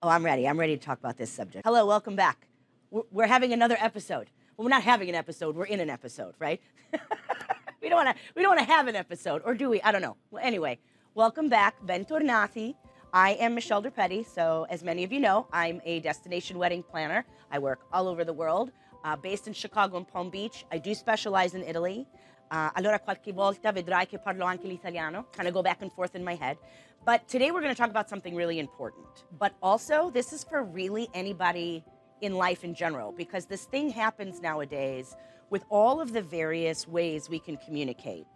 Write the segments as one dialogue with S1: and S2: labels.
S1: Oh, I'm ready. I'm ready to talk about this subject. Hello, welcome back. We're having another episode. Well, we're not having an episode. We're in an episode, right? We don't want to have an episode, or do we? I don't know. Well, anyway, welcome back. Bentornati. I am Michelle Durpetti. So, as many of you know, I'm a destination wedding planner. I work all over the world, based in Chicago and Palm Beach. I do specialize in Italy. Allora qualche volta vedrai che parlo anche l'italiano. Kind of go back and forth in my head. But today we're going to talk about something really important. But also, this is for really anybody in life in general, because this thing happens nowadays with all of the various ways we can communicate.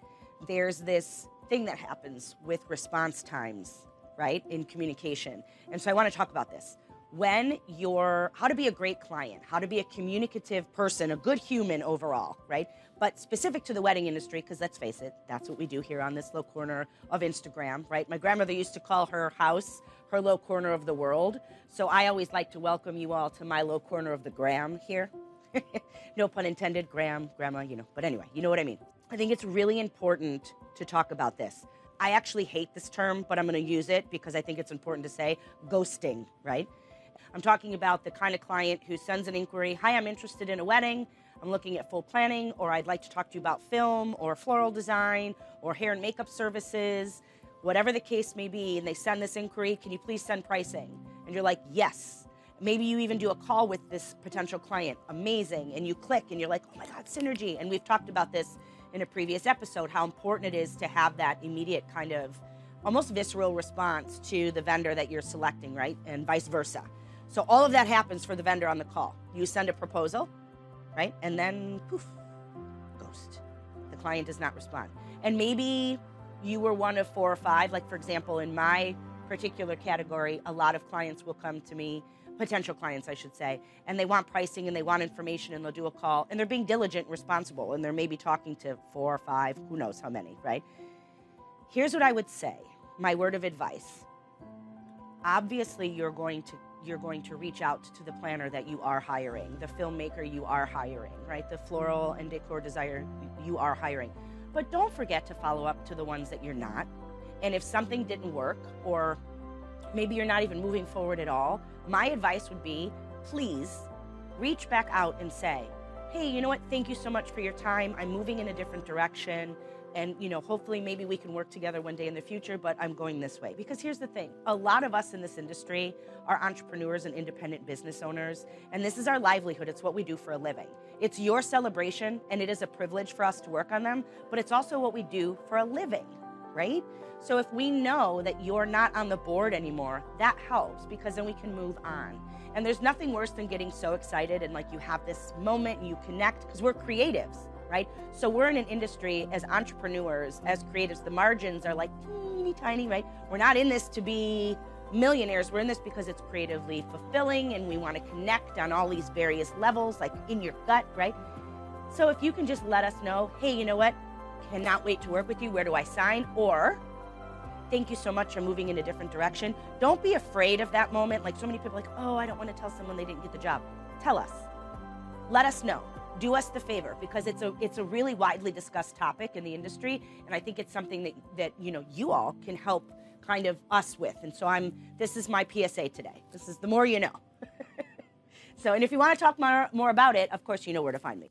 S1: There's this thing that happens with response times, right, in communication. And so I want to talk about this. How to be a great client, how to be a communicative person, a good human overall, right? But specific to the wedding industry, because let's face it, that's what we do here on this little corner of Instagram, right? My grandmother used to call her house her low corner of the world. So I always like to welcome you all to my low corner of the gram here. No pun intended, grandma, you know. But anyway, you know what I mean. I think it's really important to talk about this. I actually hate this term, but I'm going to use it because I think it's important to say ghosting, right? I'm talking about the kind of client who sends an inquiry, hi, I'm interested in a wedding, I'm looking at full planning, or I'd like to talk to you about film, or floral design, or hair and makeup services, whatever the case may be, and they send this inquiry, can you please send pricing? And you're like, yes. Maybe you even do a call with this potential client, amazing, and you click, and you're like, oh my God, synergy. And we've talked about this in a previous episode, how important it is to have that immediate kind of almost visceral response to the vendor that you're selecting, right? And vice versa. So all of that happens for the vendor on the call. You send a proposal, right? And then poof, ghost. The client does not respond. And maybe you were one of 4 or 5. Like, for example, in my particular category, a lot of clients will come to me, potential clients, I should say, and they want pricing and they want information and they'll do a call and they're being diligent and responsible and they're maybe talking to 4 or 5, who knows how many, right? Here's what I would say, my word of advice. Obviously, you're going to reach out to the planner that you are hiring, the filmmaker you are hiring, right? The floral and decor designer you are hiring. But don't forget to follow up to the ones that you're not. And if something didn't work, or maybe you're not even moving forward at all, my advice would be, please reach back out and say, hey, you know what? Thank you so much for your time. I'm moving in a different direction. And, you know, hopefully maybe we can work together one day in the future, but I'm going this way. Because here's the thing. A lot of us in this industry are entrepreneurs and independent business owners, and this is our livelihood. It's what we do for a living. It's your celebration, and it is a privilege for us to work on them, but it's also what we do for a living, right? So if we know that you're not on the board anymore, that helps, because then we can move on. And there's nothing worse than getting so excited and like you have this moment and you connect, because we're creatives. Right? So we're in an industry as entrepreneurs, as creatives, the margins are like teeny tiny, right? We're not in this to be millionaires. We're in this because it's creatively fulfilling and we want to connect on all these various levels, like in your gut, right? So if you can just let us know, hey, you know what? Cannot wait to work with you. Where do I sign? Or thank you so much. I'm moving in a different direction. Don't be afraid of that moment. Like so many people are like, oh, I don't want to tell someone they didn't get the job. Tell us. Let us know. Do us the favor, because it's a really widely discussed topic in the industry, and I think it's something that you know you all can help kind of us with. And so this is my PSA today. This is the more you know. So, and if you want to talk more about it, of course you know where to find me.